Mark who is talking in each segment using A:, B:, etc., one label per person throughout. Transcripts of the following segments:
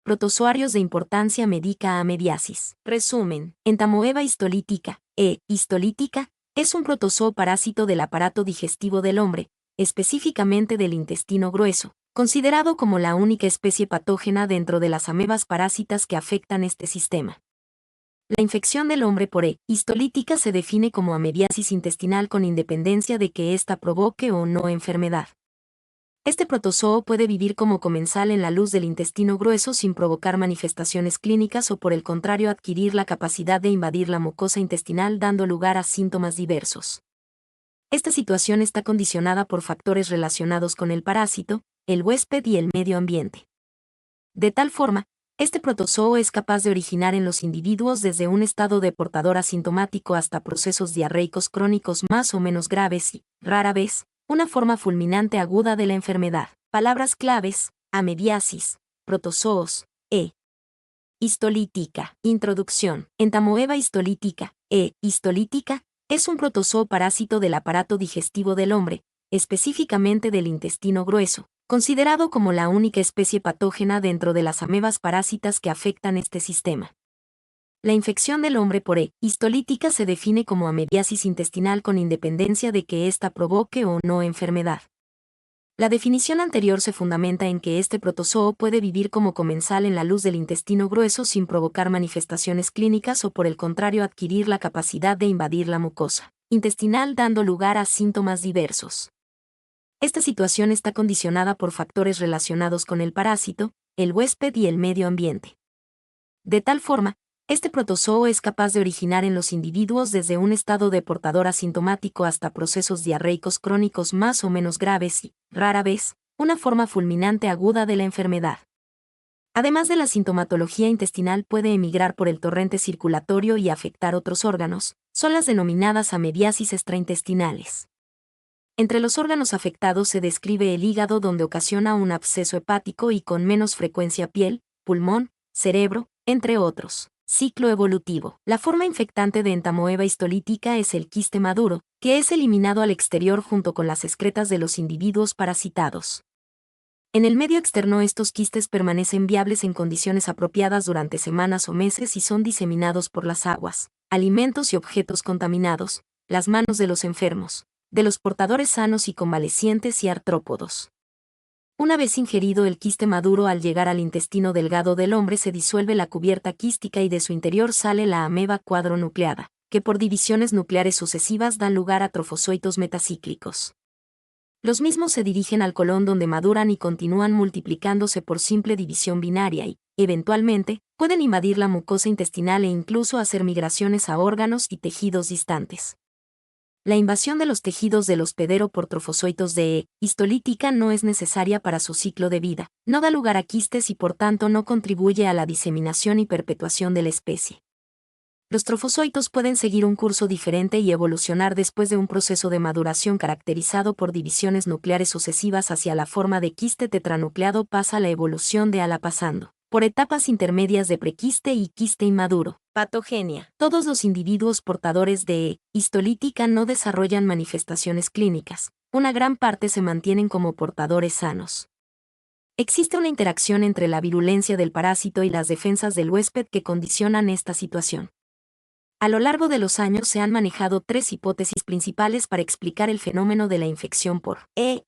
A: protozoarios de importancia médica amediasis. Resumen. Entamoeba histolítica, histolítica, es un protozoo parásito del aparato digestivo del hombre, específicamente del intestino grueso, considerado como la única especie patógena dentro de las amebas parásitas que afectan este sistema. La infección del hombre por histolítica se define como amebiasis intestinal con independencia de que ésta provoque o no enfermedad. Este protozoo puede vivir como comensal en la luz del intestino grueso sin provocar manifestaciones clínicas o por el contrario adquirir la capacidad de invadir la mucosa intestinal dando lugar a síntomas diversos. Esta situación está condicionada por factores relacionados con el parásito, el huésped y el medio ambiente. De tal forma, este protozoo es capaz de originar en los individuos desde un estado de portador asintomático hasta procesos diarreicos crónicos más o menos graves y, rara vez, una forma fulminante aguda de la enfermedad. Palabras claves: amebiasis, protozoos, histolítica. Introducción. Entamoeba histolítica, histolítica, es un protozoo parásito del aparato digestivo del hombre, específicamente del intestino grueso, considerado como la única especie patógena dentro de las amebas parásitas que afectan este sistema. La infección del hombre por histolítica se define como amebiasis intestinal con independencia de que ésta provoque o no enfermedad. La definición anterior se fundamenta en que este protozoo puede vivir como comensal en la luz del intestino grueso sin provocar manifestaciones clínicas o por el contrario adquirir la capacidad de invadir la mucosa intestinal dando lugar a síntomas diversos. Esta situación está condicionada por factores relacionados con el parásito, el huésped y el medio ambiente. De tal forma, este protozoo es capaz de originar en los individuos desde un estado de portador asintomático hasta procesos diarreicos crónicos más o menos graves y, rara vez, una forma fulminante aguda de la enfermedad. Además de la sintomatología intestinal puede emigrar por el torrente circulatorio y afectar otros órganos, son las denominadas amebiasis extraintestinales. Entre los órganos afectados se describe el hígado donde ocasiona un absceso hepático y con menos frecuencia piel, pulmón, cerebro, entre otros. Ciclo evolutivo. La forma infectante de entamoeba histolítica es el quiste maduro, que es eliminado al exterior junto con las excretas de los individuos parasitados. En el medio externo estos quistes permanecen viables en condiciones apropiadas durante semanas o meses y son diseminados por las aguas, alimentos y objetos contaminados, las manos de los enfermos, de los portadores sanos y convalecientes y artrópodos. Una vez ingerido el quiste maduro al llegar al intestino delgado del hombre se disuelve la cubierta quística y de su interior sale la ameba cuadronucleada, que por divisiones nucleares sucesivas dan lugar a trofozoitos metacíclicos. Los mismos se dirigen al colon donde maduran y continúan multiplicándose por simple división binaria y, eventualmente, pueden invadir la mucosa intestinal e incluso hacer migraciones a órganos y tejidos distantes. La invasión de los tejidos del hospedero por trofozoitos de histolítica no es necesaria para su ciclo de vida, no da lugar a quistes y por tanto no contribuye a la diseminación y perpetuación de la especie. Los trofozoitos pueden seguir un curso diferente y evolucionar después de un proceso de maduración caracterizado por divisiones nucleares sucesivas hacia la forma de quiste tetranucleado pasa la evolución de ala pasando por etapas intermedias de prequiste y quiste inmaduro. Patogenia. Todos los individuos portadores de histolítica no desarrollan manifestaciones clínicas, una gran parte se mantienen como portadores sanos. Existe una interacción entre la virulencia del parásito y las defensas del huésped que condicionan esta situación. A lo largo de los años se han manejado tres hipótesis principales para explicar el fenómeno de la infección por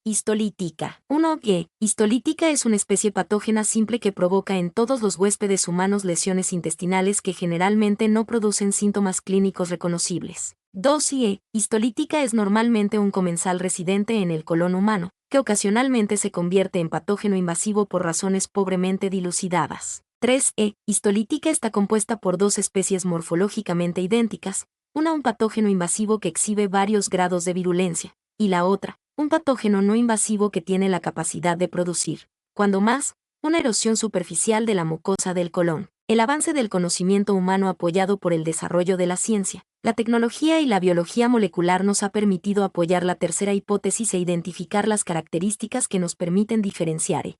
A: histolítica. 1. Histolítica es una especie patógena simple que provoca en todos los huéspedes humanos lesiones intestinales que generalmente no producen síntomas clínicos reconocibles. 2. Histolítica es normalmente un comensal residente en el colon humano, que ocasionalmente se convierte en patógeno invasivo por razones pobremente dilucidadas. 3. Histolítica está compuesta por dos especies morfológicamente idénticas, una un patógeno invasivo que exhibe varios grados de virulencia, y la otra, un patógeno no invasivo que tiene la capacidad de producir, cuando más, una erosión superficial de la mucosa del colon. El avance del conocimiento humano apoyado por el desarrollo de la ciencia, la tecnología y la biología molecular nos ha permitido apoyar la tercera hipótesis e identificar las características que nos permiten diferenciar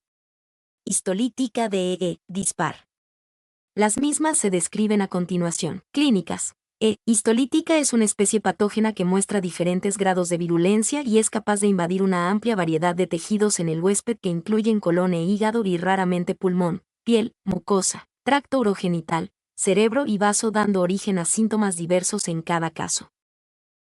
A: histolítica de dispar. Las mismas se describen a continuación. Clínicas. Histolítica es una especie patógena que muestra diferentes grados de virulencia y es capaz de invadir una amplia variedad de tejidos en el huésped que incluyen colon e hígado y raramente pulmón, piel, mucosa, tracto urogenital, cerebro y vaso, dando origen a síntomas diversos en cada caso.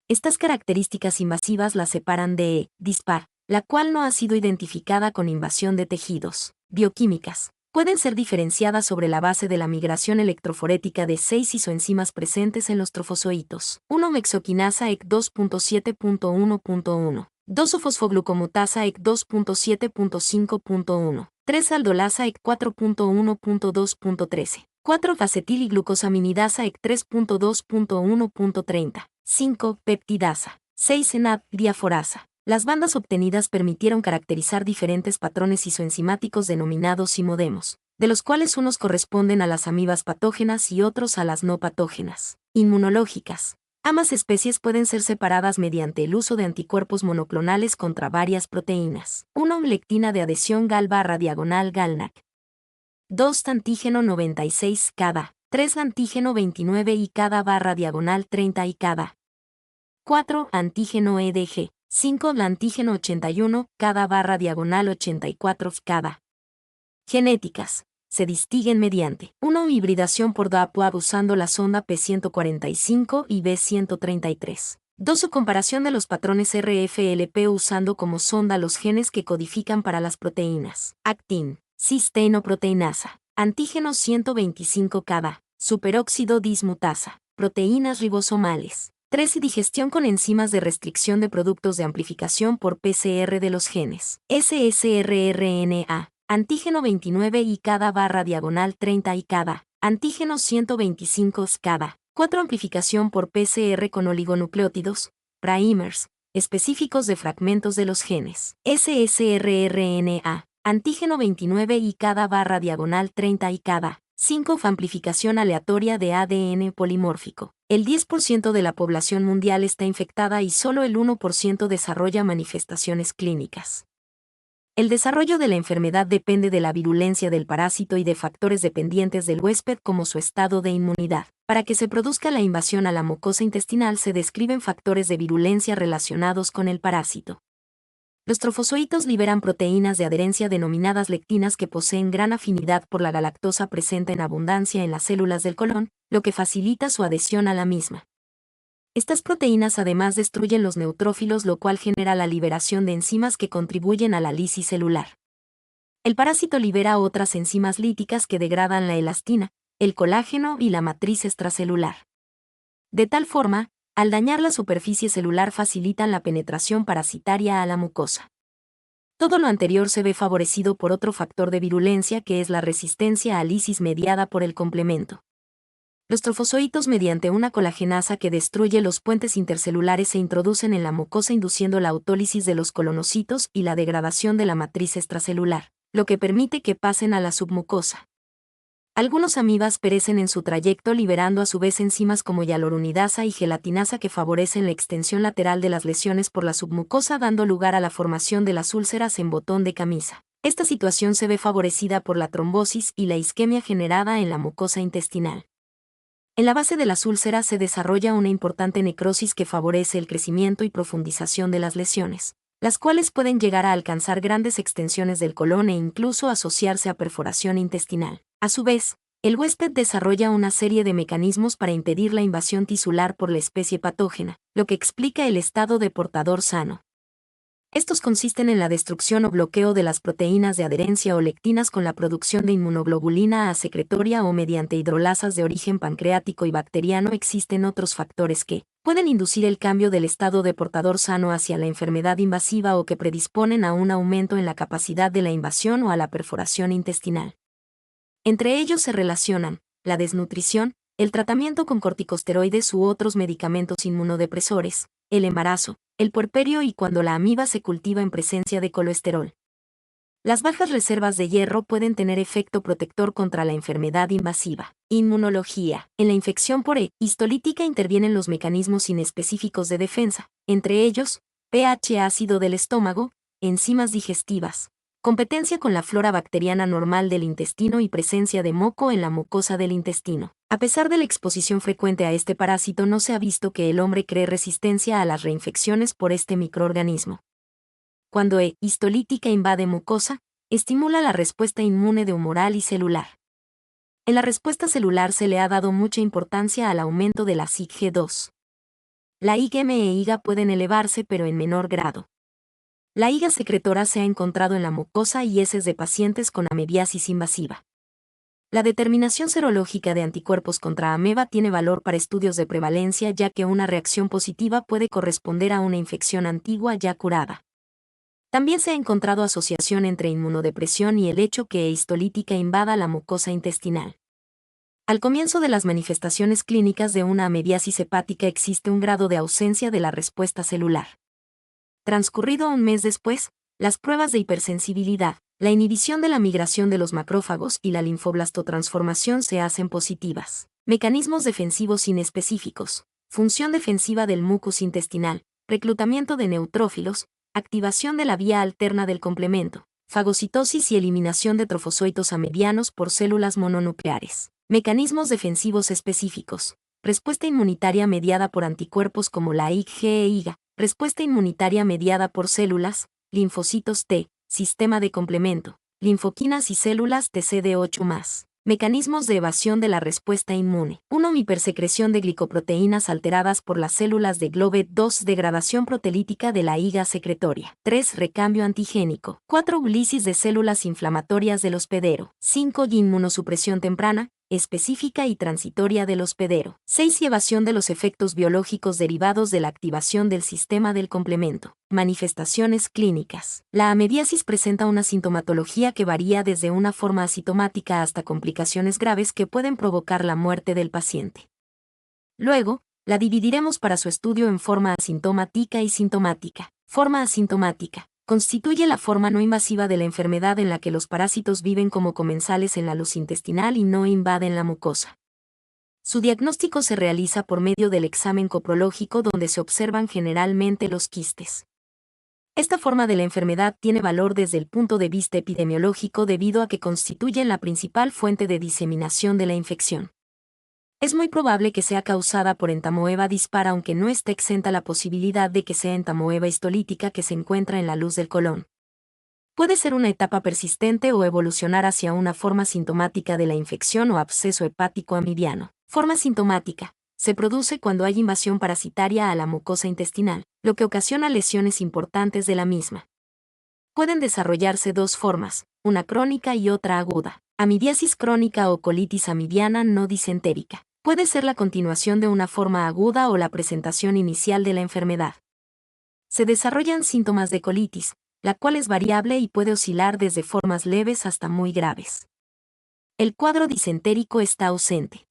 A: Estas características invasivas la separan de E. dispar, la cual no ha sido identificada con invasión de tejidos. Bioquímicas. Pueden ser diferenciadas sobre la base de la migración electroforética de 6 isoenzimas presentes en los trofozoitos. 1. Mexoquinasa EC 2.7.1.1. 2. Fosfoglucomutasa EC 2.7.5.1. 3. Aldolasa EC 4.1.2.13. 4. Acetil-y-glucosaminidasa EC 3.2.1.30. 5. Peptidasa. 6. Enad-diaforasa. Las bandas obtenidas permitieron caracterizar diferentes patrones isoenzimáticos denominados simodemos, de los cuales unos corresponden a las amibas patógenas y otros a las no patógenas. Inmunológicas. Ambas especies pueden ser separadas mediante el uso de anticuerpos monoclonales contra varias proteínas. 1. Lectina de adhesión Gal/GalNAc. 2. Antígeno 96 cada. 3. Antígeno 29 y cada/30 y cada. 4. Antígeno EDG. 5. Antígeno 81 cada/84 cada. Genéticas. Se distinguen mediante 1. Hibridación por DAPWAB usando la sonda P145 y B133. 2. Su comparación de los patrones RFLP usando como sonda los genes que codifican para las proteínas. Actin, cisteinoproteinasa, antígeno 125 cada, superóxido dismutasa, proteínas ribosomales. 3. Digestión con enzimas de restricción de productos de amplificación por PCR de los genes. ssRRNA, antígeno 29 y cada/30 y cada, antígeno 125 cada. 4. Amplificación por PCR con oligonucleótidos, primers, específicos de fragmentos de los genes. ssRRNA, antígeno 29 y cada/30 y cada. 5. Amplificación aleatoria de ADN polimórfico. El 10% de la población mundial está infectada y solo el 1% desarrolla manifestaciones clínicas. El desarrollo de la enfermedad depende de la virulencia del parásito y de factores dependientes del huésped como su estado de inmunidad. Para que se produzca la invasión a la mucosa intestinal se describen factores de virulencia relacionados con el parásito. Los trofozoitos liberan proteínas de adherencia denominadas lectinas que poseen gran afinidad por la galactosa presente en abundancia en las células del colon, lo que facilita su adhesión a la misma. Estas proteínas además destruyen los neutrófilos, lo cual genera la liberación de enzimas que contribuyen a la lisis celular. El parásito libera otras enzimas líticas que degradan la elastina, el colágeno y la matriz extracelular. De tal forma, al dañar la superficie celular facilitan la penetración parasitaria a la mucosa. Todo lo anterior se ve favorecido por otro factor de virulencia que es la resistencia a lisis mediada por el complemento. Los trofozoitos mediante una colagenasa que destruye los puentes intercelulares se introducen en la mucosa induciendo la autólisis de los colonocitos y la degradación de la matriz extracelular, lo que permite que pasen a la submucosa. Algunos amibas perecen en su trayecto liberando a su vez enzimas como hialuronidasa y gelatinasa que favorecen la extensión lateral de las lesiones por la submucosa dando lugar a la formación de las úlceras en botón de camisa. Esta situación se ve favorecida por la trombosis y la isquemia generada en la mucosa intestinal. En la base de las úlceras se desarrolla una importante necrosis que favorece el crecimiento y profundización de las lesiones, las cuales pueden llegar a alcanzar grandes extensiones del colon e incluso asociarse a perforación intestinal. A su vez, el huésped desarrolla una serie de mecanismos para impedir la invasión tisular por la especie patógena, lo que explica el estado de portador sano. Estos consisten en la destrucción o bloqueo de las proteínas de adherencia o lectinas con la producción de inmunoglobulina A secretoria o mediante hidrolasas de origen pancreático y bacteriano. Existen otros factores que pueden inducir el cambio del estado de portador sano hacia la enfermedad invasiva o que predisponen a un aumento en la capacidad de la invasión o a la perforación intestinal. Entre ellos se relacionan la desnutrición, el tratamiento con corticosteroides u otros medicamentos inmunodepresores, el embarazo, el puerperio y cuando la amiba se cultiva en presencia de colesterol. Las bajas reservas de hierro pueden tener efecto protector contra la enfermedad invasiva. Inmunología. En la infección por E. histolítica intervienen los mecanismos inespecíficos de defensa, entre ellos, pH ácido del estómago, enzimas digestivas, competencia con la flora bacteriana normal del intestino y presencia de moco en la mucosa del intestino. A pesar de la exposición frecuente a este parásito, no se ha visto que el hombre cree resistencia a las reinfecciones por este microorganismo. Cuando E. histolítica invade mucosa, estimula la respuesta inmune de humoral y celular. En la respuesta celular se le ha dado mucha importancia al aumento de la SIGG2. La IgM e IgA pueden elevarse pero en menor grado. La IgA secretora se ha encontrado en la mucosa y heces de pacientes con amebiasis invasiva. La determinación serológica de anticuerpos contra ameba tiene valor para estudios de prevalencia, ya que una reacción positiva puede corresponder a una infección antigua ya curada. También se ha encontrado asociación entre inmunodepresión y el hecho que histolítica invada la mucosa intestinal. Al comienzo de las manifestaciones clínicas de una amebiasis hepática existe un grado de ausencia de la respuesta celular. Transcurrido un mes después, las pruebas de hipersensibilidad, la inhibición de la migración de los macrófagos y la linfoblastotransformación se hacen positivas. Mecanismos defensivos inespecíficos, función defensiva del mucus intestinal, reclutamiento de neutrófilos, activación de la vía alterna del complemento, fagocitosis y eliminación de trofozoitos amebianos por células mononucleares. Mecanismos defensivos específicos, respuesta inmunitaria mediada por anticuerpos como la IgG e IgA, respuesta inmunitaria mediada por células, linfocitos T, sistema de complemento, linfoquinas y células TCD8+. Mecanismos de evasión de la respuesta inmune. 1. Hipersecreción de glicoproteínas alteradas por las células de GLOBET. 2. Degradación proteolítica de la IgA secretoria. 3. Recambio antigénico. 4. Ulisis de células inflamatorias del hospedero. 5. Inmunosupresión temprana, específica y transitoria del hospedero. 6. Evasión de los efectos biológicos derivados de la activación del sistema del complemento. Manifestaciones clínicas. La amebiasis presenta una sintomatología que varía desde una forma asintomática hasta complicaciones graves que pueden provocar la muerte del paciente. Luego, la dividiremos para su estudio en forma asintomática y sintomática. Forma asintomática. Constituye la forma no invasiva de la enfermedad en la que los parásitos viven como comensales en la luz intestinal y no invaden la mucosa. Su diagnóstico se realiza por medio del examen coprológico donde se observan generalmente los quistes. Esta forma de la enfermedad tiene valor desde el punto de vista epidemiológico debido a que constituyen la principal fuente de diseminación de la infección. Es muy probable que sea causada por entamoeba dispara, aunque no está exenta la posibilidad de que sea entamoeba histolítica que se encuentra en la luz del colon. Puede ser una etapa persistente o evolucionar hacia una forma sintomática de la infección o absceso hepático amibiano. Forma sintomática. Se produce cuando hay invasión parasitaria a la mucosa intestinal, lo que ocasiona lesiones importantes de la misma. Pueden desarrollarse dos formas, una crónica y otra aguda. Amibiasis crónica o colitis amibiana no disentérica. Puede ser la continuación de una forma aguda o la presentación inicial de la enfermedad. Se desarrollan síntomas de colitis, la cual es variable y puede oscilar desde formas leves hasta muy graves. El cuadro disentérico está ausente.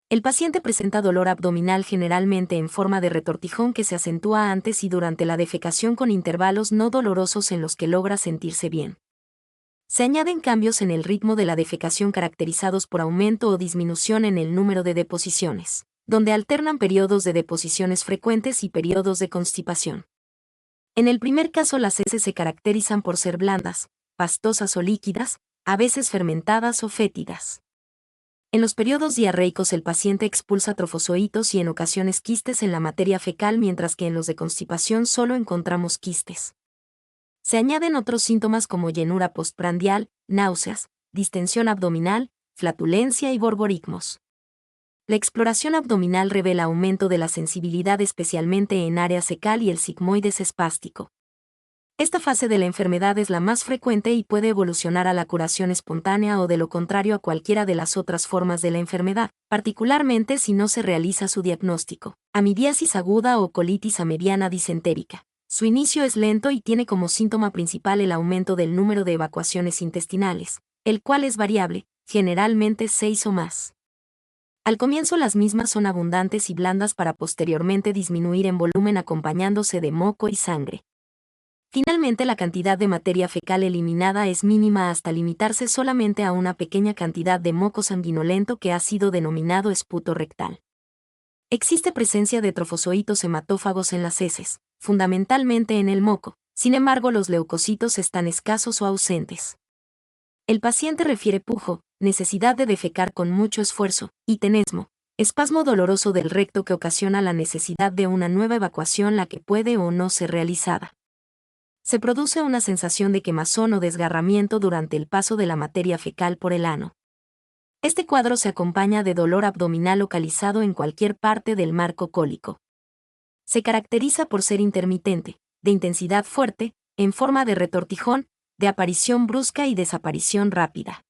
A: El paciente presenta dolor abdominal generalmente en forma de retortijón que se acentúa antes y durante la defecación con intervalos no dolorosos en los que logra sentirse bien. Se añaden cambios en el ritmo de la defecación caracterizados por aumento o disminución en el número de deposiciones, donde alternan periodos de deposiciones frecuentes y periodos de constipación. En el primer caso las heces se caracterizan por ser blandas, pastosas o líquidas, a veces fermentadas o fétidas. En los periodos diarreicos el paciente expulsa trofozoitos y en ocasiones quistes en la materia fecal, mientras que en los de constipación solo encontramos quistes. Se añaden otros síntomas como llenura postprandial, náuseas, distensión abdominal, flatulencia y borborigmos. La exploración abdominal revela aumento de la sensibilidad especialmente en área cecal y el sigmoides espástico. Esta fase de la enfermedad es la más frecuente y puede evolucionar a la curación espontánea o de lo contrario a cualquiera de las otras formas de la enfermedad, particularmente si no se realiza su diagnóstico. Amibiasis aguda o colitis amebiana disentérica. Su inicio es lento y tiene como síntoma principal el aumento del número de evacuaciones intestinales, el cual es variable, generalmente 6 o más. Al comienzo las mismas son abundantes y blandas para posteriormente disminuir en volumen acompañándose de moco y sangre. Finalmente la cantidad de materia fecal eliminada es mínima hasta limitarse solamente a una pequeña cantidad de moco sanguinolento que ha sido denominado esputo rectal. Existe presencia de trofozoitos hematófagos en las heces, fundamentalmente en el moco, sin embargo los leucocitos están escasos o ausentes. El paciente refiere pujo, necesidad de defecar con mucho esfuerzo, y tenesmo, espasmo doloroso del recto que ocasiona la necesidad de una nueva evacuación la que puede o no ser realizada. Se produce una sensación de quemazón o desgarramiento durante el paso de la materia fecal por el ano. Este cuadro se acompaña de dolor abdominal localizado en cualquier parte del marco cólico. Se caracteriza por ser intermitente, de intensidad fuerte, en forma de retortijón, de aparición brusca y desaparición rápida.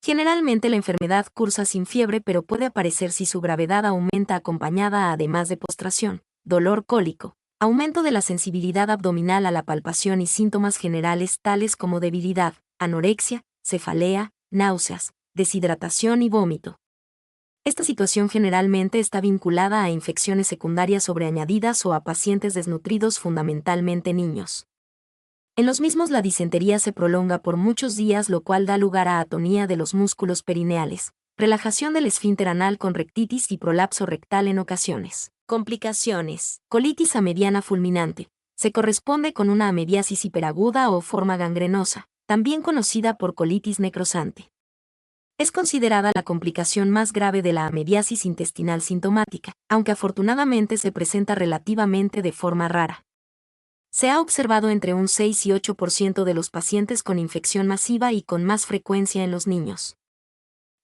A: Generalmente la enfermedad cursa sin fiebre, pero puede aparecer si su gravedad aumenta acompañada además de postración, dolor cólico, aumento de la sensibilidad abdominal a la palpación y síntomas generales tales como debilidad, anorexia, cefalea, náuseas, deshidratación y vómito. Esta situación generalmente está vinculada a infecciones secundarias sobreañadidas o a pacientes desnutridos, fundamentalmente niños. En los mismos la disentería se prolonga por muchos días, lo cual da lugar a atonía de los músculos perineales, relajación del esfínter anal con rectitis y prolapso rectal en ocasiones. Complicaciones. Colitis amediana fulminante. Se corresponde con una amebiasis hiperaguda o forma gangrenosa, también conocida por colitis necrosante. Es considerada la complicación más grave de la amebiasis intestinal sintomática, aunque afortunadamente se presenta relativamente de forma rara. Se ha observado entre un 6 y 8% de los pacientes con infección masiva y con más frecuencia en los niños.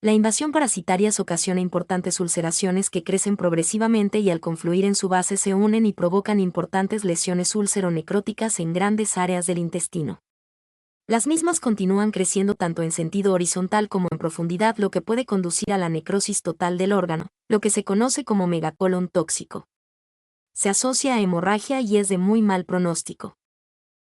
A: La invasión parasitaria ocasiona importantes ulceraciones que crecen progresivamente y al confluir en su base se unen y provocan importantes lesiones úlcero-necróticas en grandes áreas del intestino. Las mismas continúan creciendo tanto en sentido horizontal como en profundidad, lo que puede conducir a la necrosis total del órgano, lo que se conoce como megacolon tóxico. Se asocia a hemorragia y es de muy mal pronóstico.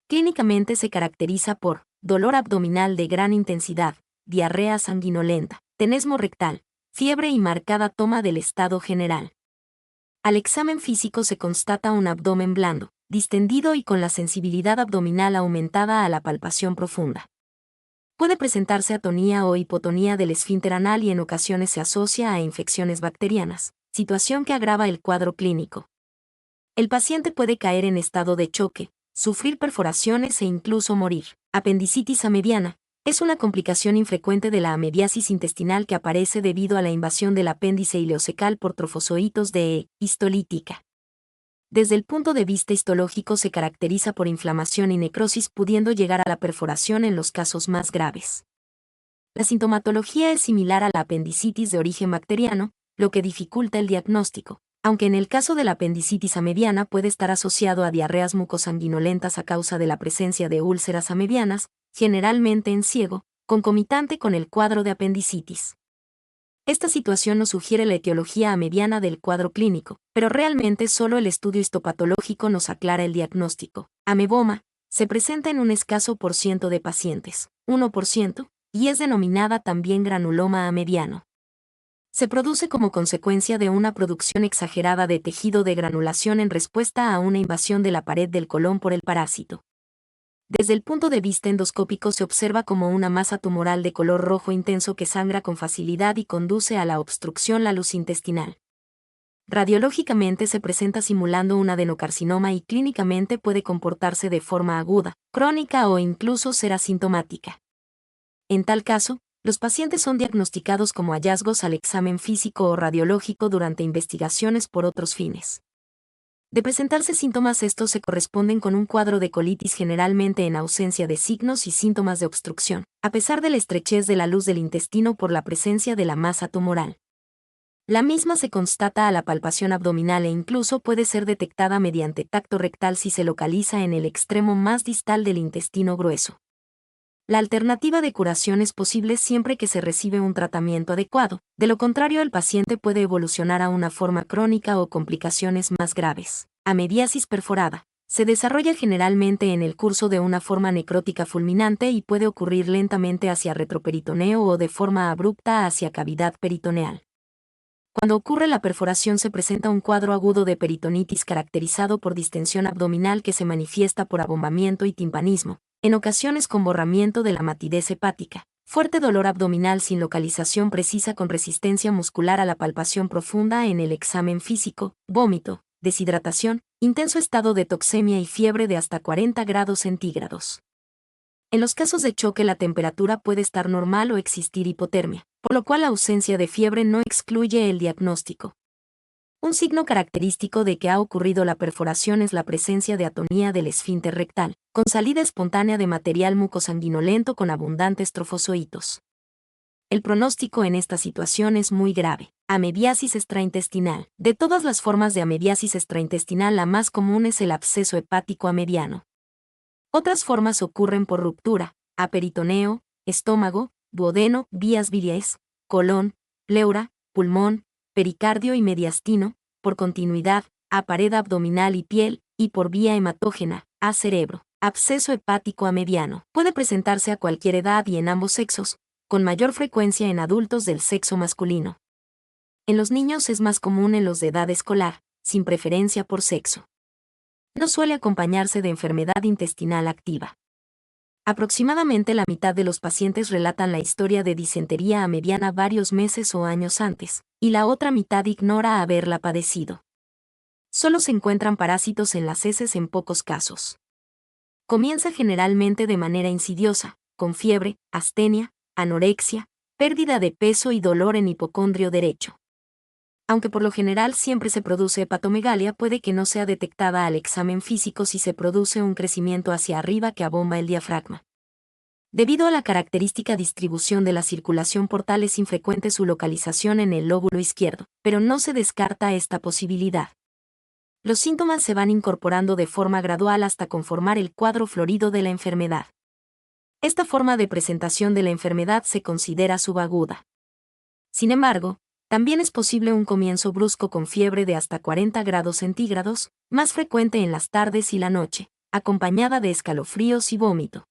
A: Clínicamente se caracteriza por dolor abdominal de gran intensidad, diarrea sanguinolenta, tenesmo rectal, fiebre y marcada toma del estado general. Al examen físico se constata un abdomen blando, distendido y con la sensibilidad abdominal aumentada a la palpación profunda. Puede presentarse atonía o hipotonía del esfínter anal y en ocasiones se asocia a infecciones bacterianas, situación que agrava el cuadro clínico. El paciente puede caer en estado de choque, sufrir perforaciones e incluso morir. Apendicitis amediana. Es una complicación infrecuente de la amebiasis intestinal que aparece debido a la invasión del apéndice ileocecal por trofozoitos de E. histolítica. Desde el punto de vista histológico se caracteriza por inflamación y necrosis, pudiendo llegar a la perforación en los casos más graves. La sintomatología es similar a la apendicitis de origen bacteriano, lo que dificulta el diagnóstico, aunque en el caso de la apendicitis amediana puede estar asociado a diarreas mucosanguinolentas a causa de la presencia de úlceras amedianas, generalmente en ciego, concomitante con el cuadro de apendicitis. Esta situación nos sugiere la etiología amediana del cuadro clínico, pero realmente solo el estudio histopatológico nos aclara el diagnóstico. Ameboma se presenta en un escaso por ciento de pacientes, 1%, y es denominada también granuloma amediano. Se produce como consecuencia de una producción exagerada de tejido de granulación en respuesta a una invasión de la pared del colon por el parásito. Desde el punto de vista endoscópico se observa como una masa tumoral de color rojo intenso que sangra con facilidad y conduce a la obstrucción la luz intestinal. Radiológicamente se presenta simulando un adenocarcinoma y clínicamente puede comportarse de forma aguda, crónica o incluso ser asintomática. En tal caso, los pacientes son diagnosticados como hallazgos al examen físico o radiológico durante investigaciones por otros fines. De presentarse síntomas, estos se corresponden con un cuadro de colitis generalmente en ausencia de signos y síntomas de obstrucción, a pesar de la estrechez de la luz del intestino por la presencia de la masa tumoral. La misma se constata a la palpación abdominal e incluso puede ser detectada mediante tacto rectal si se localiza en el extremo más distal del intestino grueso. La alternativa de curación es posible siempre que se recibe un tratamiento adecuado, de lo contrario el paciente puede evolucionar a una forma crónica o complicaciones más graves. Amebiasis perforada. Se desarrolla generalmente en el curso de una forma necrótica fulminante y puede ocurrir lentamente hacia retroperitoneo o de forma abrupta hacia cavidad peritoneal. Cuando ocurre la perforación se presenta un cuadro agudo de peritonitis caracterizado por distensión abdominal que se manifiesta por abombamiento y timpanismo, en ocasiones con borramiento de la matidez hepática, fuerte dolor abdominal sin localización precisa con resistencia muscular a la palpación profunda en el examen físico, vómito, deshidratación, intenso estado de toxemia y fiebre de hasta 40 grados centígrados. En los casos de choque la temperatura puede estar normal o existir hipotermia, por lo cual la ausencia de fiebre no excluye el diagnóstico. Un signo característico de que ha ocurrido la perforación es la presencia de atonía del esfínter rectal, con salida espontánea de material mucosanguinolento con abundantes trofozoitos. El pronóstico en esta situación es muy grave. Amebiasis extraintestinal. De todas las formas de amebiasis extraintestinal, la más común es el absceso hepático amebiano. Otras formas ocurren por ruptura, a peritoneo, estómago, duodeno, vías biliares, colon, pleura, pulmón, pericardio y mediastino, por continuidad, a pared abdominal y piel, y por vía hematógena, a cerebro. Absceso hepático amebiano. Puede presentarse a cualquier edad y en ambos sexos, con mayor frecuencia en adultos del sexo masculino. En los niños es más común en los de edad escolar, sin preferencia por sexo. No suele acompañarse de enfermedad intestinal activa. Aproximadamente la mitad de los pacientes relatan la historia de disentería amebiana varios meses o años antes, y la otra mitad ignora haberla padecido. Solo se encuentran parásitos en las heces en pocos casos. Comienza generalmente de manera insidiosa, con fiebre, astenia, anorexia, pérdida de peso y dolor en hipocondrio derecho. Aunque por lo general siempre se produce hepatomegalia, puede que no sea detectada al examen físico si se produce un crecimiento hacia arriba que abomba el diafragma. Debido a la característica distribución de la circulación portal, es infrecuente su localización en el lóbulo izquierdo, pero no se descarta esta posibilidad. Los síntomas se van incorporando de forma gradual hasta conformar el cuadro florido de la enfermedad. Esta forma de presentación de la enfermedad se considera subaguda. Sin embargo, también es posible un comienzo brusco con fiebre de hasta 40 grados centígrados, más frecuente en las tardes y la noche, acompañada de escalofríos y vómito.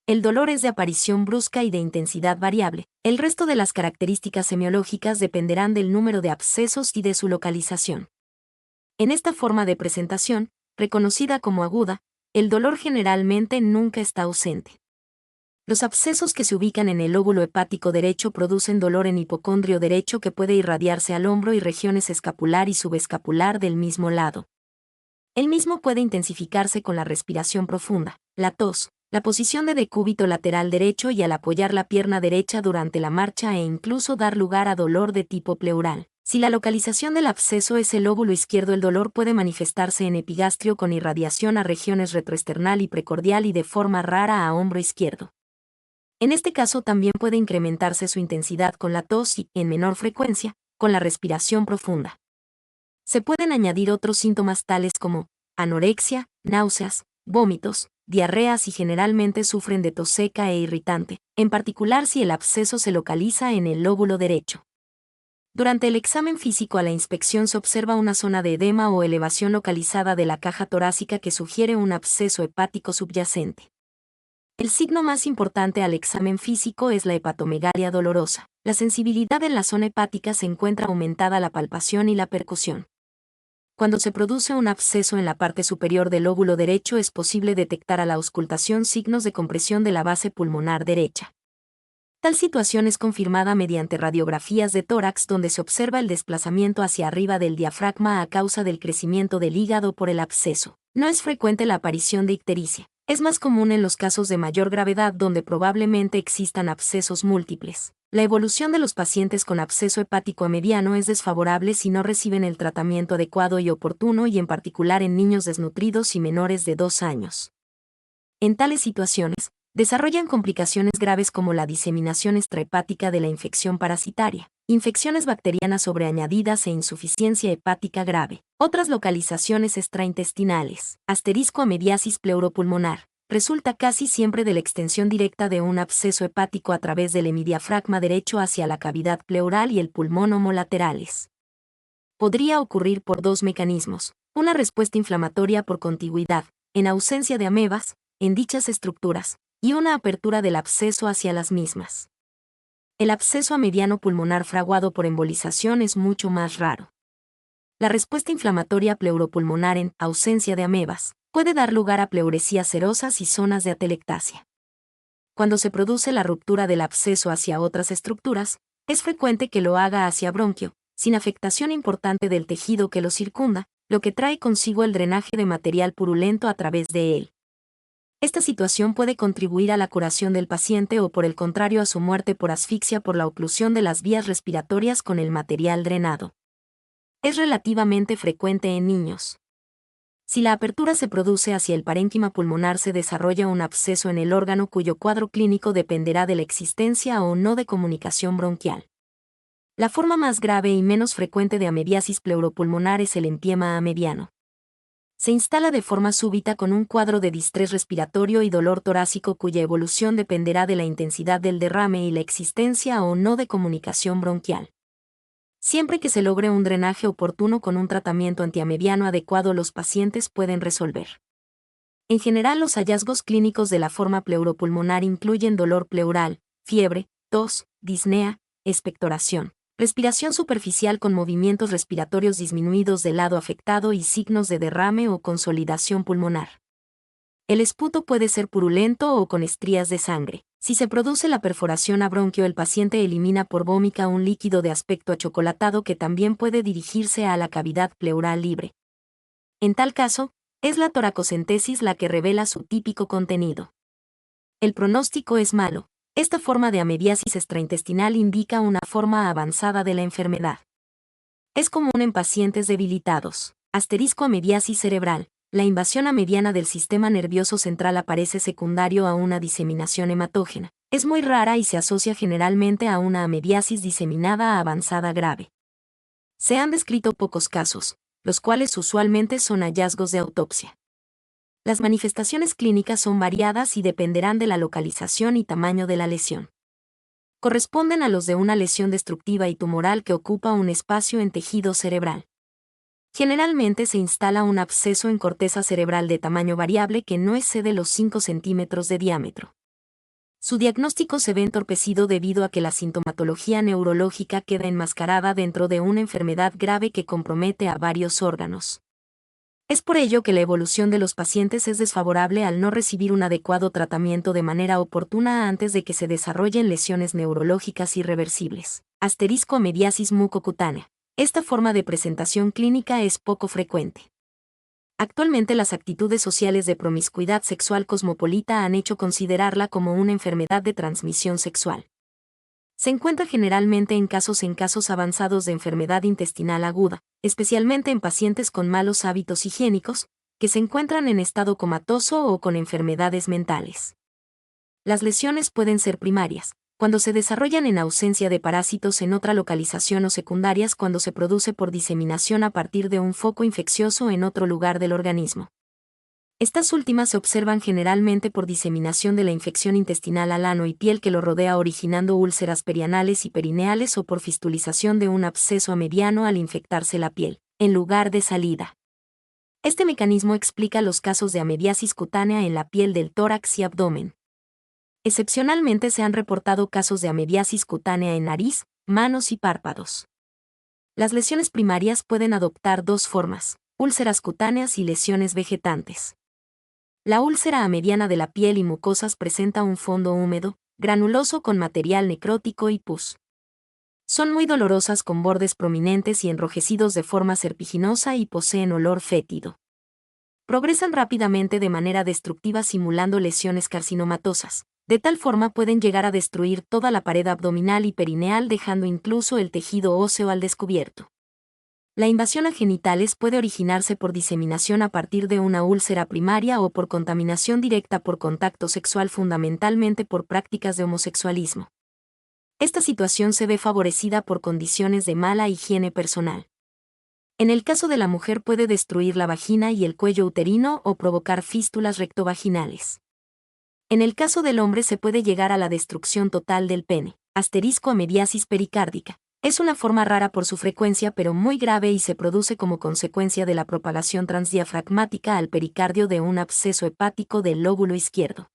A: El dolor es de aparición brusca y de intensidad variable. El resto de las características semiológicas dependerán del número de abscesos y de su localización. En esta forma de presentación, reconocida como aguda, el dolor generalmente nunca está ausente. Los abscesos que se ubican en el lóbulo hepático derecho producen dolor en hipocondrio derecho que puede irradiarse al hombro y regiones escapular y subescapular del mismo lado. El mismo puede intensificarse con la respiración profunda, la tos, la posición de decúbito lateral derecho y al apoyar la pierna derecha durante la marcha e incluso dar lugar a dolor de tipo pleural. Si la localización del absceso es el lóbulo izquierdo, el dolor puede manifestarse en epigastrio con irradiación a regiones retroesternal y precordial y de forma rara a hombro izquierdo. En este caso también puede incrementarse su intensidad con la tos y, en menor frecuencia, con la respiración profunda. Se pueden añadir otros síntomas tales como anorexia, náuseas, vómitos, diarreas y generalmente sufren de tos seca e irritante, en particular si el absceso se localiza en el lóbulo derecho. Durante el examen físico a la inspección se observa una zona de edema o elevación localizada de la caja torácica que sugiere un absceso hepático subyacente. El signo más importante al examen físico es la hepatomegalia dolorosa. La sensibilidad en la zona hepática se encuentra aumentada a la palpación y la percusión. Cuando se produce un absceso en la parte superior del lóbulo derecho, es posible detectar a la auscultación signos de compresión de la base pulmonar derecha. Tal situación es confirmada mediante radiografías de tórax donde se observa el desplazamiento hacia arriba del diafragma a causa del crecimiento del hígado por el absceso. No es frecuente la aparición de ictericia. Es más común en los casos de mayor gravedad donde probablemente existan abscesos múltiples. La evolución de los pacientes con absceso hepático amebiano es desfavorable si no reciben el tratamiento adecuado y oportuno, y en particular en niños desnutridos y menores de 2 años. En tales situaciones, desarrollan complicaciones graves como la diseminación extrahepática de la infección parasitaria, infecciones bacterianas sobreañadidas e insuficiencia hepática grave. Otras localizaciones extraintestinales. Amebiasis pleuropulmonar. Resulta casi siempre de la extensión directa de un absceso hepático a través del hemidiafragma derecho hacia la cavidad pleural y el pulmón homolaterales. Podría ocurrir por 2 mecanismos: una respuesta inflamatoria por contigüidad, en ausencia de amebas, en dichas estructuras, y una apertura del absceso hacia las mismas. El absceso amebiano pulmonar fraguado por embolización es mucho más raro. La respuesta inflamatoria pleuropulmonar en ausencia de amebas puede dar lugar a pleuresías serosas y zonas de atelectasia. Cuando se produce la ruptura del absceso hacia otras estructuras, es frecuente que lo haga hacia bronquio, sin afectación importante del tejido que lo circunda, lo que trae consigo el drenaje de material purulento a través de él. Esta situación puede contribuir a la curación del paciente o por el contrario a su muerte por asfixia por la oclusión de las vías respiratorias con el material drenado. Es relativamente frecuente en niños. Si la apertura se produce hacia el parénquima pulmonar, se desarrolla un absceso en el órgano cuyo cuadro clínico dependerá de la existencia o no de comunicación bronquial. La forma más grave y menos frecuente de amebiasis pleuropulmonar es el empiema ameboiano. Se instala de forma súbita con un cuadro de distrés respiratorio y dolor torácico cuya evolución dependerá de la intensidad del derrame y la existencia o no de comunicación bronquial. Siempre que se logre un drenaje oportuno con un tratamiento antiamebiano adecuado, los pacientes pueden resolver. En general, los hallazgos clínicos de la forma pleuropulmonar incluyen dolor pleural, fiebre, tos, disnea, expectoración, respiración superficial con movimientos respiratorios disminuidos del lado afectado y signos de derrame o consolidación pulmonar. El esputo puede ser purulento o con estrías de sangre. Si se produce la perforación a bronquio, el paciente elimina por vómica un líquido de aspecto achocolatado que también puede dirigirse a la cavidad pleural libre. En tal caso, es la toracocentesis la que revela su típico contenido. El pronóstico es malo. Esta forma de amebiasis extraintestinal indica una forma avanzada de la enfermedad. Es común en pacientes debilitados. Amebiasis cerebral. La invasión amebiana del sistema nervioso central aparece secundario a una diseminación hematógena. Es muy rara y se asocia generalmente a una amebiasis diseminada avanzada grave. Se han descrito pocos casos, los cuales usualmente son hallazgos de autopsia. Las manifestaciones clínicas son variadas y dependerán de la localización y tamaño de la lesión. Corresponden a los de una lesión destructiva y tumoral que ocupa un espacio en tejido cerebral. Generalmente se instala un absceso en corteza cerebral de tamaño variable que no excede los 5 centímetros de diámetro. Su diagnóstico se ve entorpecido debido a que la sintomatología neurológica queda enmascarada dentro de una enfermedad grave que compromete a varios órganos. Es por ello que la evolución de los pacientes es desfavorable al no recibir un adecuado tratamiento de manera oportuna antes de que se desarrollen lesiones neurológicas irreversibles. Amebiasis mucocutánea. Esta forma de presentación clínica es poco frecuente. Actualmente, las actitudes sociales de promiscuidad sexual cosmopolita han hecho considerarla como una enfermedad de transmisión sexual. Se encuentra generalmente en casos avanzados de enfermedad intestinal aguda, especialmente en pacientes con malos hábitos higiénicos, que se encuentran en estado comatoso o con enfermedades mentales. Las lesiones pueden ser primarias, cuando se desarrollan en ausencia de parásitos en otra localización, o secundarias cuando se produce por diseminación a partir de un foco infeccioso en otro lugar del organismo. Estas últimas se observan generalmente por diseminación de la infección intestinal al ano y piel que lo rodea, originando úlceras perianales y perineales, o por fistulización de un absceso amebiano al infectarse la piel, en lugar de salida. Este mecanismo explica los casos de amebiasis cutánea en la piel del tórax y abdomen. Excepcionalmente se han reportado casos de amebiasis cutánea en nariz, manos y párpados. Las lesiones primarias pueden adoptar dos formas: úlceras cutáneas y lesiones vegetantes. La úlcera amebiana de la piel y mucosas presenta un fondo húmedo, granuloso con material necrótico y pus. Son muy dolorosas con bordes prominentes y enrojecidos de forma serpiginosa y poseen olor fétido. Progresan rápidamente de manera destructiva simulando lesiones carcinomatosas. De tal forma pueden llegar a destruir toda la pared abdominal y perineal, dejando incluso el tejido óseo al descubierto. La invasión a genitales puede originarse por diseminación a partir de una úlcera primaria o por contaminación directa por contacto sexual, fundamentalmente por prácticas de homosexualismo. Esta situación se ve favorecida por condiciones de mala higiene personal. En el caso de la mujer, puede destruir la vagina y el cuello uterino o provocar fístulas rectovaginales. En el caso del hombre, se puede llegar a la destrucción total del pene. Amebiasis pericárdica. Es una forma rara por su frecuencia, pero muy grave, y se produce como consecuencia de la propagación transdiafragmática al pericardio de un absceso hepático del lóbulo izquierdo.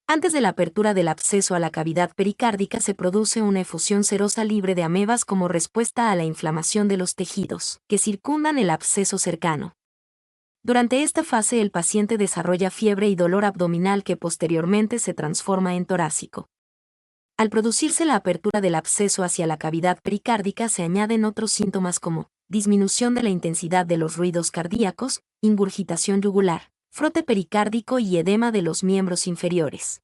A: Antes de la apertura del absceso a la cavidad pericárdica, se produce una efusión serosa libre de amebas como respuesta a la inflamación de los tejidos que circundan el absceso cercano. Durante esta fase, el paciente desarrolla fiebre y dolor abdominal que posteriormente se transforma en torácico. Al producirse la apertura del absceso hacia la cavidad pericárdica, se añaden otros síntomas como disminución de la intensidad de los ruidos cardíacos, ingurgitación yugular, frote pericárdico y edema de los miembros inferiores.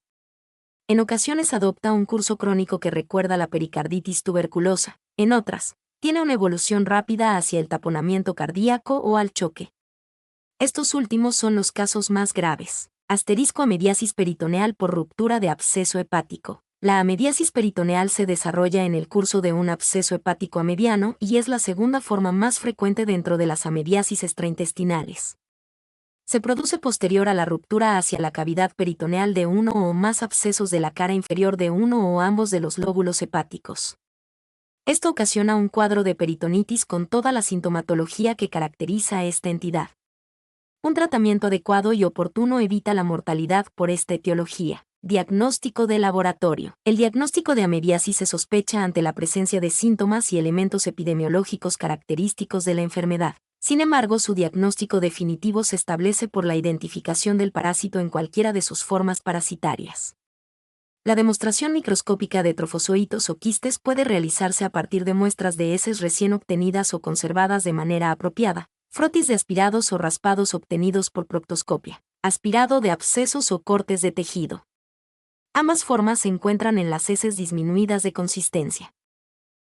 A: En ocasiones adopta un curso crónico que recuerda la pericarditis tuberculosa, en otras, tiene una evolución rápida hacia el taponamiento cardíaco o al choque. Estos últimos son los casos más graves. Amediasis peritoneal por ruptura de absceso hepático. La amediasis peritoneal se desarrolla en el curso de un absceso hepático amediano y es la segunda forma más frecuente dentro de las amediasis extraintestinales. Se produce posterior a la ruptura hacia la cavidad peritoneal de uno o más abscesos de la cara inferior de uno o ambos de los lóbulos hepáticos. Esto ocasiona un cuadro de peritonitis con toda la sintomatología que caracteriza a esta entidad. Un tratamiento adecuado y oportuno evita la mortalidad por esta etiología. Diagnóstico de laboratorio. El diagnóstico de amediasis se sospecha ante la presencia de síntomas y elementos epidemiológicos característicos de la enfermedad. Sin embargo, su diagnóstico definitivo se establece por la identificación del parásito en cualquiera de sus formas parasitarias. La demostración microscópica de trofozoitos o quistes puede realizarse a partir de muestras de heces recién obtenidas o conservadas de manera apropiada, frotis de aspirados o raspados obtenidos por proctoscopia, aspirado de abscesos o cortes de tejido. Ambas formas se encuentran en las heces disminuidas de consistencia.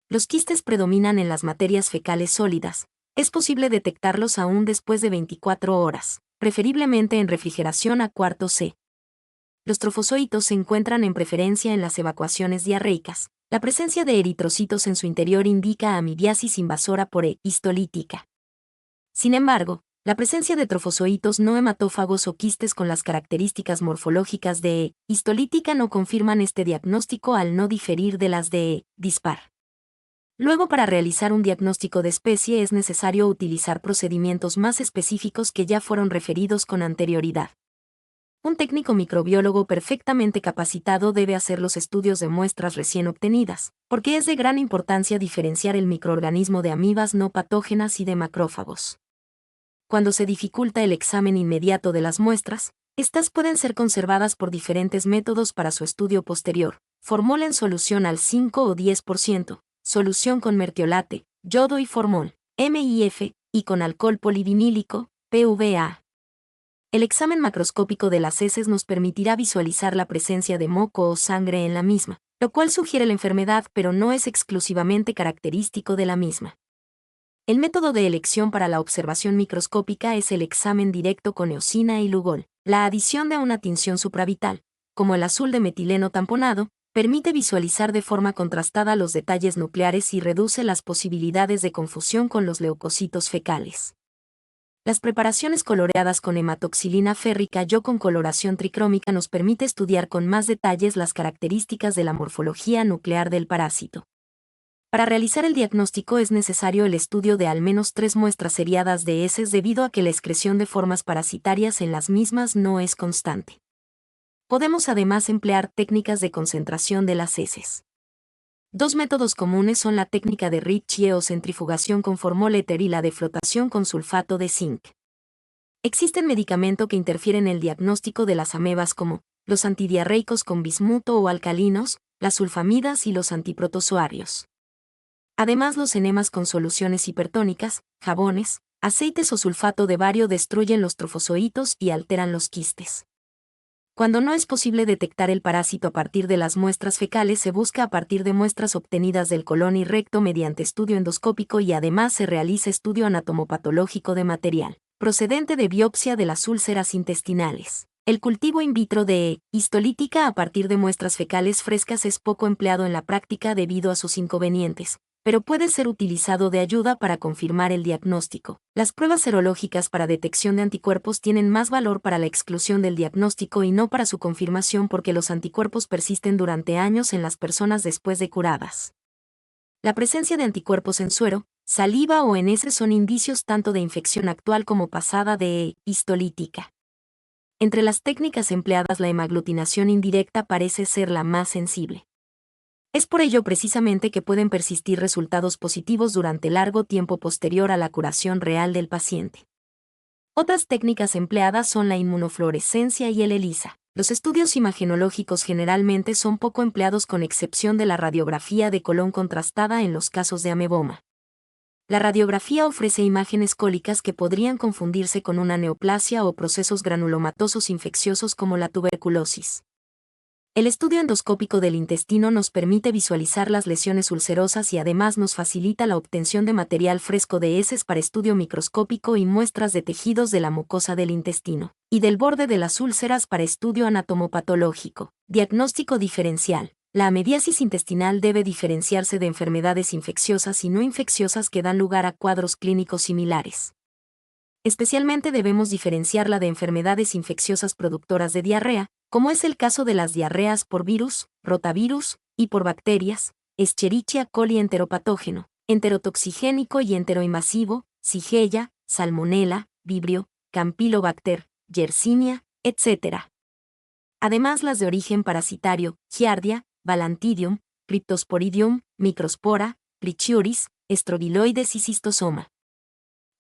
A: Los quistes predominan en las materias fecales sólidas. Es posible detectarlos aún después de 24 horas, preferiblemente en refrigeración a cuarto C. Los trofozoitos se encuentran en preferencia en las evacuaciones diarreicas. La presencia de eritrocitos en su interior indica amibiasis invasora por E. histolítica. Sin embargo, la presencia de trofozoitos no hematófagos o quistes con las características morfológicas de E. histolítica no confirman este diagnóstico al no diferir de las de E. dispar. Luego, para realizar un diagnóstico de especie es necesario utilizar procedimientos más específicos que ya fueron referidos con anterioridad. Un técnico microbiólogo perfectamente capacitado debe hacer los estudios de muestras recién obtenidas, porque es de gran importancia diferenciar el microorganismo de amibas no patógenas y de macrófagos. Cuando se dificulta el examen inmediato de las muestras, estas pueden ser conservadas por diferentes métodos para su estudio posterior. Formol en solución al 5 o 10%, solución con mertiolate, yodo y formol, MIF, y con alcohol polivinílico, PVA. El examen macroscópico de las heces nos permitirá visualizar la presencia de moco o sangre en la misma, lo cual sugiere la enfermedad pero no es exclusivamente característico de la misma. El método de elección para la observación microscópica es el examen directo con eosina y lugol. La adición de una tinción supravital, como el azul de metileno tamponado, permite visualizar de forma contrastada los detalles nucleares y reduce las posibilidades de confusión con los leucocitos fecales. Las preparaciones coloreadas con hematoxilina férrica o con coloración tricrómica nos permite estudiar con más detalles las características de la morfología nuclear del parásito. Para realizar el diagnóstico es necesario el estudio de al menos 3 muestras seriadas de heces debido a que la excreción de formas parasitarias en las mismas no es constante. Podemos además emplear técnicas de concentración de las heces. 2 métodos comunes son la técnica de Ritchie o centrifugación con formol éter y la de flotación con sulfato de zinc. Existen medicamentos que interfieren en el diagnóstico de las amebas como los antidiarreicos con bismuto o alcalinos, las sulfamidas y los antiprotozoarios. Además, los enemas con soluciones hipertónicas, jabones, aceites o sulfato de bario destruyen los trofozoitos y alteran los quistes. Cuando no es posible detectar el parásito a partir de las muestras fecales, se busca a partir de muestras obtenidas del colon y recto mediante estudio endoscópico y además se realiza estudio anatomopatológico de material, procedente de biopsia de las úlceras intestinales. El cultivo in vitro de E. histolítica a partir de muestras fecales frescas es poco empleado en la práctica debido a sus inconvenientes, pero puede ser utilizado de ayuda para confirmar el diagnóstico. Las pruebas serológicas para detección de anticuerpos tienen más valor para la exclusión del diagnóstico y no para su confirmación porque los anticuerpos persisten durante años en las personas después de curadas. La presencia de anticuerpos en suero, saliva o en heces son indicios tanto de infección actual como pasada de E. histolítica. Entre las técnicas empleadas, la hemaglutinación indirecta parece ser la más sensible. Es por ello precisamente que pueden persistir resultados positivos durante largo tiempo posterior a la curación real del paciente. Otras técnicas empleadas son la inmunofluorescencia y el ELISA. Los estudios imagenológicos generalmente son poco empleados con excepción de la radiografía de colon contrastada en los casos de ameboma. La radiografía ofrece imágenes cólicas que podrían confundirse con una neoplasia o procesos granulomatosos infecciosos como la tuberculosis. El estudio endoscópico del intestino nos permite visualizar las lesiones ulcerosas y además nos facilita la obtención de material fresco de heces para estudio microscópico y muestras de tejidos de la mucosa del intestino y del borde de las úlceras para estudio anatomopatológico. Diagnóstico diferencial. La amebiasis intestinal debe diferenciarse de enfermedades infecciosas y no infecciosas que dan lugar a cuadros clínicos similares. Especialmente debemos diferenciarla de enfermedades infecciosas productoras de diarrea, como es el caso de las diarreas por virus, rotavirus, y por bacterias, Escherichia coli enteropatógeno, enterotoxigénico y enteroinvasivo, Shigella, Salmonella, Vibrio, Campylobacter, Yersinia, etc. Además las de origen parasitario, Giardia, Balantidium, Cryptosporidium, Microspora, Trichuris, Estrobiloides y Cistosoma.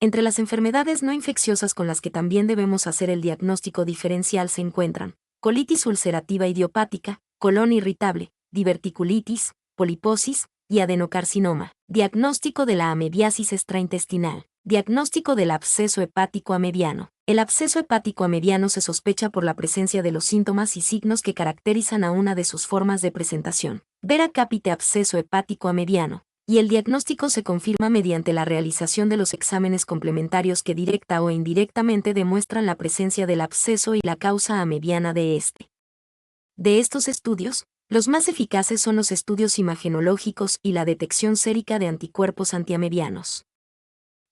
A: Entre las enfermedades no infecciosas con las que también debemos hacer el diagnóstico diferencial se encuentran colitis ulcerativa idiopática, colon irritable, diverticulitis, poliposis y adenocarcinoma. Diagnóstico de la amebiasis extraintestinal. Diagnóstico del absceso hepático amebiano. El absceso hepático amebiano se sospecha por la presencia de los síntomas y signos que caracterizan a una de sus formas de presentación. Vera capite absceso hepático amebiano. Y el diagnóstico se confirma mediante la realización de los exámenes complementarios que directa o indirectamente demuestran la presencia del absceso y la causa amebiana de este. De estos estudios, los más eficaces son los estudios imagenológicos y la detección sérica de anticuerpos antiamebianos.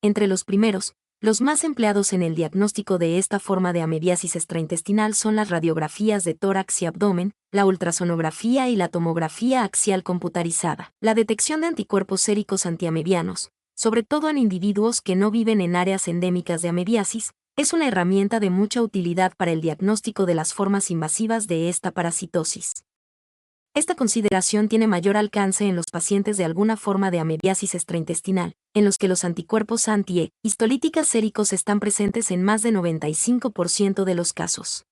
A: Entre los primeros, los más empleados en el diagnóstico de esta forma de amebiasis extraintestinal son las radiografías de tórax y abdomen, la ultrasonografía y la tomografía axial computarizada. La detección de anticuerpos séricos antiamebianos, sobre todo en individuos que no viven en áreas endémicas de amebiasis, es una herramienta de mucha utilidad para el diagnóstico de las formas invasivas de esta parasitosis. Esta consideración tiene mayor alcance en los pacientes de alguna forma de amebiasis extraintestinal, en los que los anticuerpos anti-histolíticas séricos están presentes en más de 95% de los casos.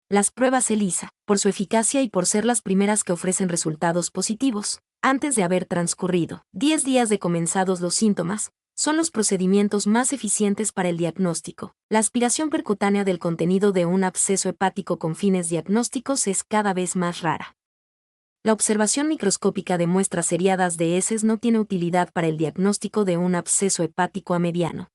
A: Las pruebas ELISA, por su eficacia y por ser las primeras que ofrecen resultados positivos, antes de haber transcurrido 10 días de comenzados los síntomas, son los procedimientos más eficientes para el diagnóstico. La aspiración percutánea del contenido de un absceso hepático con fines diagnósticos es cada vez más rara. La observación microscópica de muestras seriadas de heces no tiene utilidad para el diagnóstico de un absceso hepático amebiano.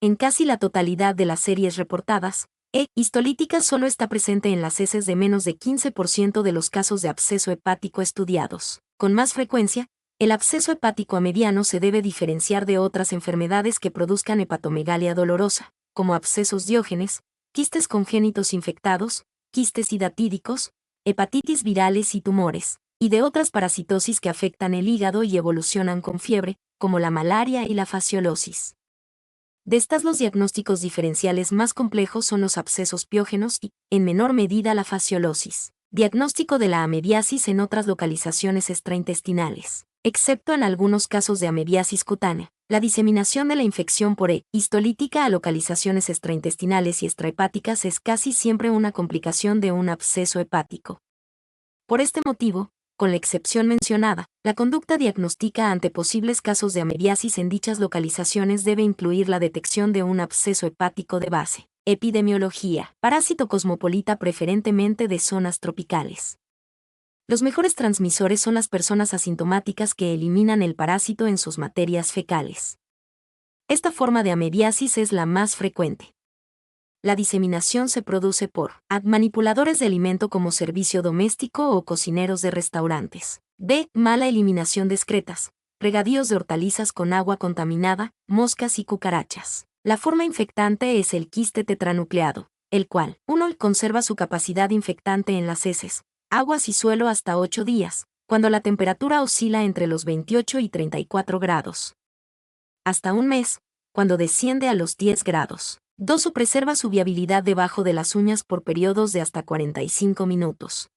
A: En casi la totalidad de las series reportadas, histolítica solo está presente en las heces de menos de 15% de los casos de absceso hepático estudiados. Con más frecuencia, el absceso hepático amebiano se debe diferenciar de otras enfermedades que produzcan hepatomegalia dolorosa, como abscesos diógenes, quistes congénitos infectados, quistes hidatídicos, hepatitis virales y tumores, y de otras parasitosis que afectan el hígado y evolucionan con fiebre, como la malaria y la fasciolosis. De estas los diagnósticos diferenciales más complejos son los abscesos piógenos y, en menor medida, la fasciolosis. Diagnóstico de la amebiasis en otras localizaciones extraintestinales. Excepto en algunos casos de amebiasis cutánea, la diseminación de la infección por histolítica a localizaciones extraintestinales y extrahepáticas es casi siempre una complicación de un absceso hepático. Por este motivo, con la excepción mencionada, la conducta diagnóstica ante posibles casos de amebiasis en dichas localizaciones debe incluir la detección de un absceso hepático de base. Epidemiología. Parásito cosmopolita preferentemente de zonas tropicales. Los mejores transmisores son las personas asintomáticas que eliminan el parásito en sus materias fecales. Esta forma de amebiasis es la más frecuente. La diseminación se produce por manipuladores de alimento como servicio doméstico o cocineros de restaurantes. B. Mala eliminación de excretas, regadíos de hortalizas con agua contaminada, moscas y cucarachas. La forma infectante es el quiste tetranucleado, el cual, 1. Conserva su capacidad infectante en las heces, aguas y suelo hasta 8 días, cuando la temperatura oscila entre los 28 y 34 grados. Hasta un mes, cuando desciende a los 10 grados. 2. Preserva su viabilidad debajo de las uñas por periodos de hasta 45 minutos.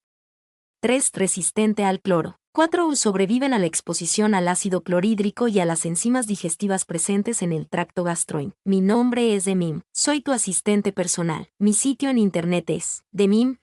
A: 3. Resistente al cloro. 4. Sobreviven a la exposición al ácido clorhídrico y a las enzimas digestivas presentes en el tracto gastrointestinal. Mi nombre es Demim, soy tu asistente personal. Mi sitio en internet es demim.es.tl.